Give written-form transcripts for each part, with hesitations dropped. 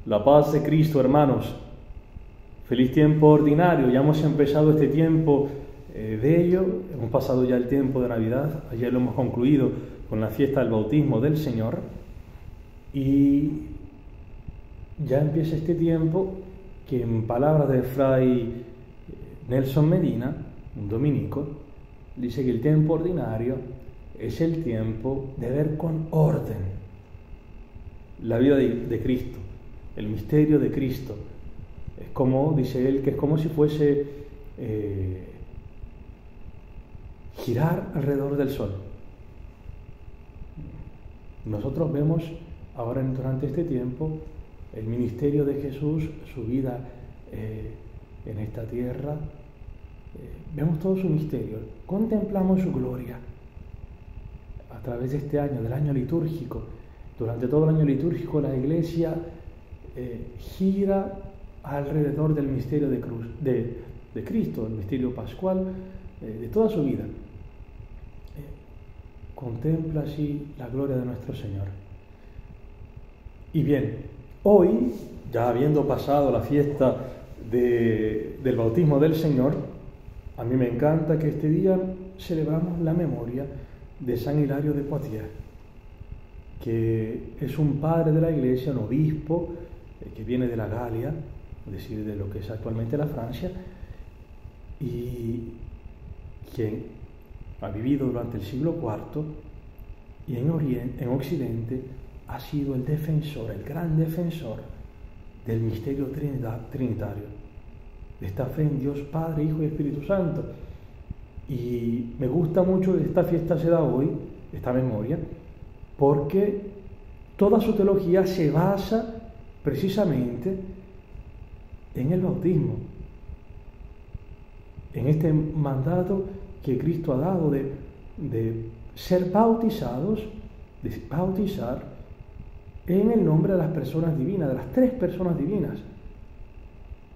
La paz de Cristo, hermanos. Feliz tiempo ordinario. Ya hemos empezado este tiempo bello. Hemos pasado ya el tiempo de Navidad. Ayer lo hemos concluido con la fiesta del bautismo del Señor. Y ya empieza este tiempo que, en palabras de Fray Nelson Medina, un dominico, dice que el tiempo ordinario es el tiempo de ver con orden la vida de Cristo, el misterio de Cristo. Es como, dice él, que es como si fuese girar alrededor del sol. Nosotros vemos ahora durante este tiempo el ministerio de Jesús, su vida en esta tierra. Vemos todo su misterio, contemplamos su gloria a través de este año, del año litúrgico. Durante todo el año litúrgico la Iglesia gira alrededor del misterio de Cristo, el misterio pascual, de toda su vida. Contempla así la gloria de nuestro Señor. Y bien, hoy, ya habiendo pasado la fiesta del bautismo del Señor, a mí me encanta que este día celebramos la memoria de San Hilario de Poitiers, que es un padre de la Iglesia, un obispo que viene de la Galia, es decir, de lo que es actualmente la Francia, y quien ha vivido durante el siglo IV y en Occidente ha sido el defensor, el gran defensor del misterio trinitario, de esta fe en Dios Padre, Hijo y Espíritu Santo. Y me gusta mucho que esta fiesta se da hoy, esta memoria, porque toda su teología se basa precisamente en el bautismo, en este mandato que Cristo ha dado de ser bautizados, de bautizar en el nombre de las personas divinas, de las tres personas divinas,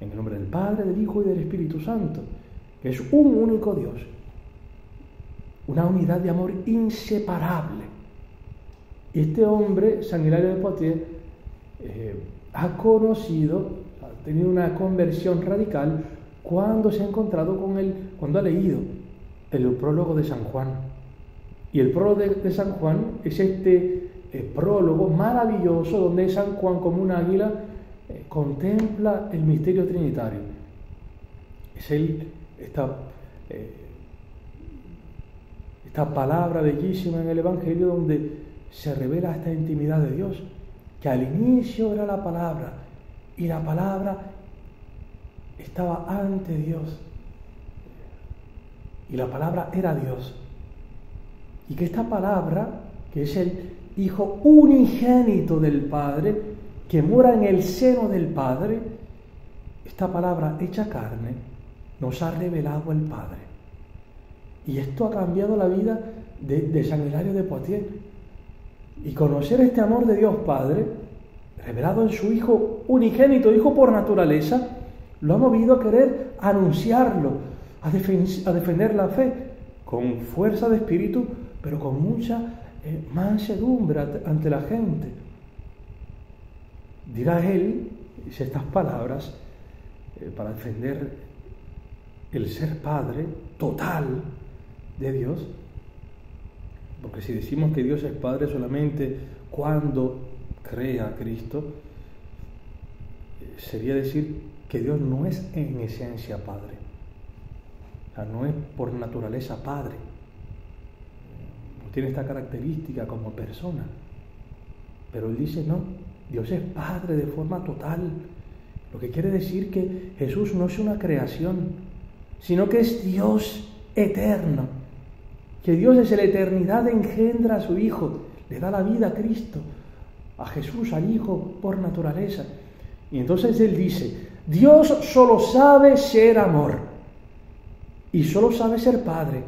en el nombre del Padre, del Hijo y del Espíritu Santo, que es un único Dios, una unidad de amor inseparable. Este hombre, San Hilario de Poitiers, ha tenido una conversión radical cuando se ha encontrado con él, cuando ha leído el prólogo de San Juan. Y el prólogo de San Juan es este prólogo maravilloso donde San Juan, como un águila, contempla el misterio trinitario. Es esta palabra bellísima en el Evangelio donde se revela esta intimidad de Dios, que al inicio era la palabra, y la palabra estaba ante Dios, y la palabra era Dios, y que esta palabra, que es el Hijo unigénito del Padre, que mora en el seno del Padre, esta palabra hecha carne nos ha revelado el Padre. Y esto ha cambiado la vida de San Hilario de Poitiers. Y conocer este amor de Dios Padre, revelado en su Hijo unigénito, Hijo por naturaleza, lo ha movido a querer anunciarlo, a defender la fe, con fuerza de espíritu, pero con mucha mansedumbre ante la gente. Dirá él, dice estas palabras, para defender el ser Padre total de Dios, porque si decimos que Dios es Padre solamente cuando crea a Cristo, sería decir que Dios no es en esencia Padre, o sea, no es por naturaleza Padre, no tiene esta característica como persona, pero él dice no, Dios es Padre de forma total, lo que quiere decir que Jesús no es una creación, sino que es Dios eterno, que Dios desde la eternidad engendra a su Hijo, le da la vida a Cristo, a Jesús, al Hijo por naturaleza. Y entonces él dice, Dios solo sabe ser amor y solo sabe ser Padre,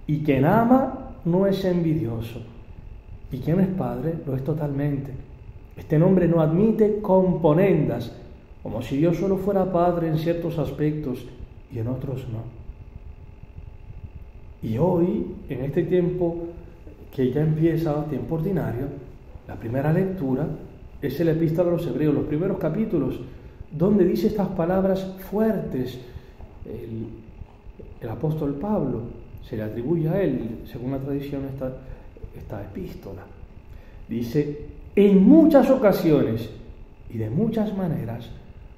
y quien ama no es envidioso, y quien es Padre lo es totalmente. Este nombre no admite componendas, como si Dios solo fuera Padre en ciertos aspectos y en otros no. Y hoy, en este tiempo que ya empieza, tiempo ordinario, la primera lectura Es el epístola a los Hebreos, los primeros capítulos, donde dice estas palabras fuertes. El apóstol Pablo, se le atribuye a él, según la tradición, esta epístola. Dice: en muchas ocasiones y de muchas maneras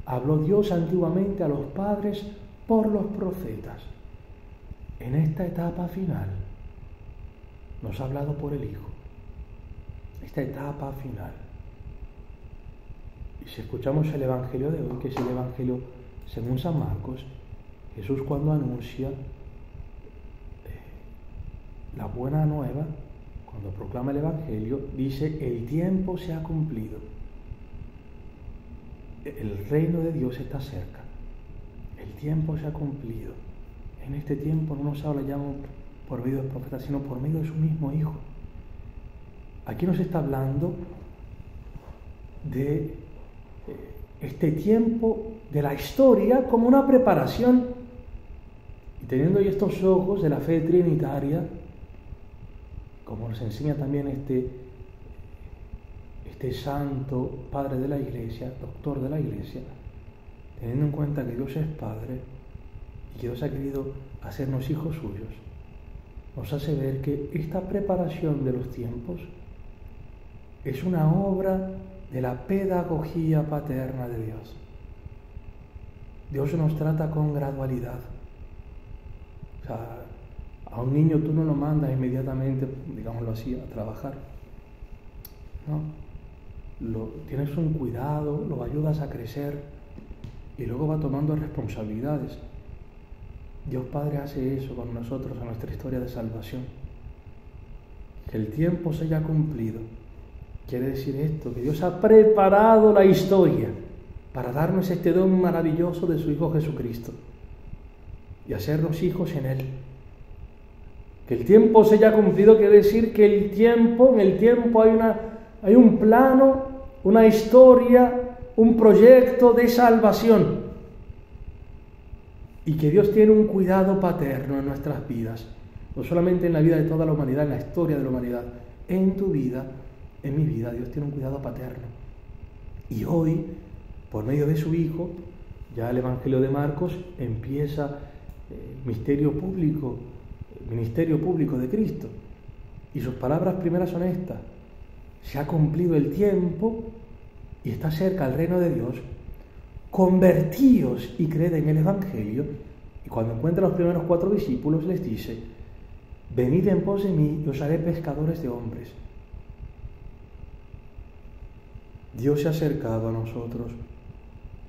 habló Dios antiguamente a los padres por los profetas. En esta etapa final nos ha hablado por el Hijo. Esta etapa final. Y si escuchamos el Evangelio de hoy, que es el Evangelio según San Marcos, Jesús, cuando anuncia la buena nueva, cuando proclama el Evangelio, dice: el tiempo se ha cumplido. El reino de Dios está cerca. El tiempo se ha cumplido. En este tiempo no nos habla ya por medio del profeta, sino por medio de su mismo Hijo. Aquí nos está hablando de este tiempo de la historia como una preparación. Y teniendo hoy estos ojos de la fe trinitaria, como nos enseña también este santo padre de la Iglesia, doctor de la Iglesia, teniendo en cuenta que Dios es Padre y que Dios ha querido hacernos hijos suyos, nos hace ver que esta preparación de los tiempos es una obra de la pedagogía paterna de Dios. Dios nos trata con gradualidad. O sea, a un niño tú no lo mandas inmediatamente, digámoslo así, a trabajar. No. Tienes un cuidado, lo ayudas a crecer y luego va tomando responsabilidades. Dios Padre hace eso con nosotros en nuestra historia de salvación. Que el tiempo se haya cumplido quiere decir esto, que Dios ha preparado la historia para darnos este don maravilloso de su Hijo Jesucristo y hacernos hijos en Él. Que el tiempo se haya cumplido quiere decir que en el tiempo hay un plano, una historia, un proyecto de salvación. Y que Dios tiene un cuidado paterno en nuestras vidas, no solamente en la vida de toda la humanidad, en la historia de la humanidad, en tu vida, en mi vida, Dios tiene un cuidado paterno. Y hoy, por medio de su Hijo, ya el Evangelio de Marcos empieza el ministerio público de Cristo. Y sus palabras primeras son estas: se ha cumplido el tiempo y está cerca el reino de Dios. Convertíos y creed en el Evangelio. Y cuando encuentra a los primeros 4 discípulos les dice: venid en pos de mí y os haré pescadores de hombres. Dios se ha acercado a nosotros,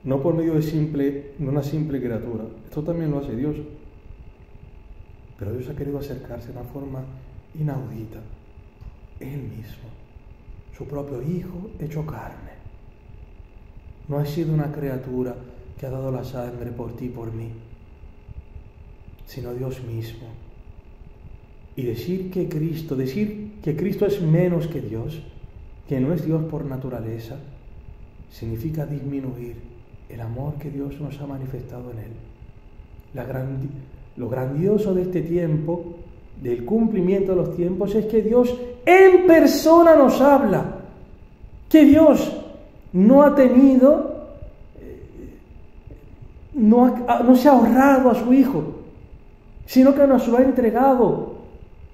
no por medio de una simple criatura. Esto también lo hace Dios. Pero Dios ha querido acercarse de una forma inaudita. Él mismo, su propio Hijo hecho carne. No ha sido una criatura que ha dado la sangre por ti y por mí, sino Dios mismo. Y decir que Cristo es menos que Dios, que no es Dios por naturaleza, significa disminuir el amor que Dios nos ha manifestado en Él. Lo grandioso de este tiempo, del cumplimiento de los tiempos, es que Dios en persona nos habla. Que Dios no ha tenido, no se ha ahorrado a su Hijo, sino que nos lo ha entregado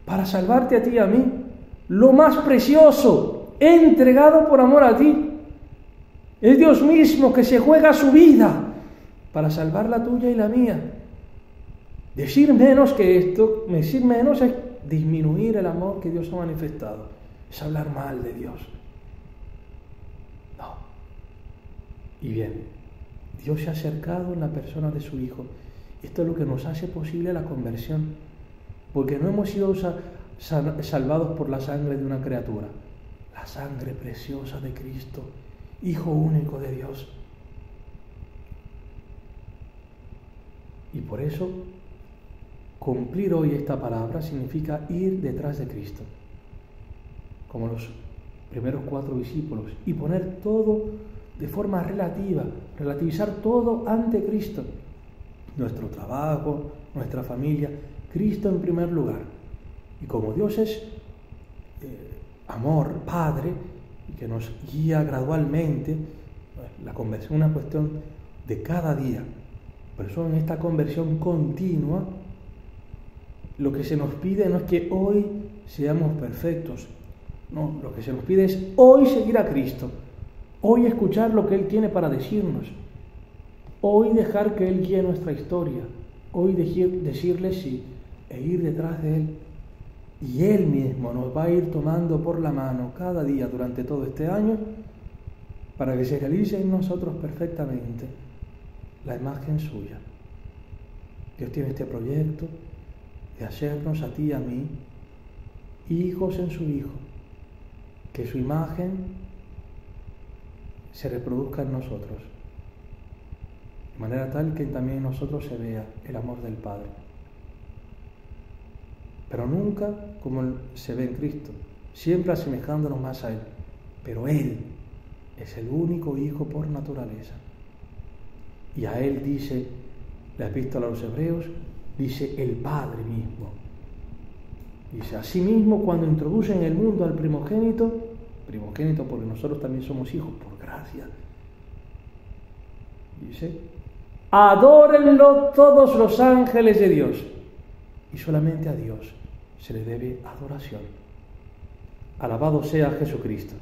para salvarte a ti y a mí. Lo más precioso, entregado por amor a ti. Es Dios mismo que se juega su vida para salvar la tuya y la mía. Decir menos que esto, decir menos es disminuir el amor que Dios ha manifestado. Es hablar mal de Dios. No. Y bien, Dios se ha acercado en la persona de su Hijo. Esto es lo que nos hace posible la conversión. Porque no hemos sido salvados por la sangre de una criatura. La sangre preciosa de Cristo, Hijo único de Dios. Y por eso, cumplir hoy esta palabra significa ir detrás de Cristo, como los primeros 4 discípulos, y poner todo de forma relativa, relativizar todo ante Cristo. Nuestro trabajo, nuestra familia, Cristo en primer lugar. Y como Dios es amor, Padre, y que nos guía gradualmente. La conversión es una cuestión de cada día. Por eso en esta conversión continua, lo que se nos pide no es que hoy seamos perfectos. No, lo que se nos pide es hoy seguir a Cristo. Hoy escuchar lo que Él tiene para decirnos. Hoy dejar que Él guíe nuestra historia. Hoy decirle sí e ir detrás de Él. Y Él mismo nos va a ir tomando por la mano cada día durante todo este año para que se realice en nosotros perfectamente la imagen suya. Dios tiene este proyecto de hacernos a ti y a mí hijos en su Hijo, que su imagen se reproduzca en nosotros, de manera tal que también en nosotros se vea el amor del Padre. Pero nunca como se ve en Cristo, siempre asemejándonos más a Él. Pero Él es el único Hijo por naturaleza. Y a Él dice la Epístola a los Hebreos, dice el Padre mismo. Dice, asimismo, cuando introduce en el mundo al primogénito porque nosotros también somos hijos por gracia, dice, adórenlo todos los ángeles de Dios. Y solamente a Dios se le debe adoración. Alabado sea Jesucristo.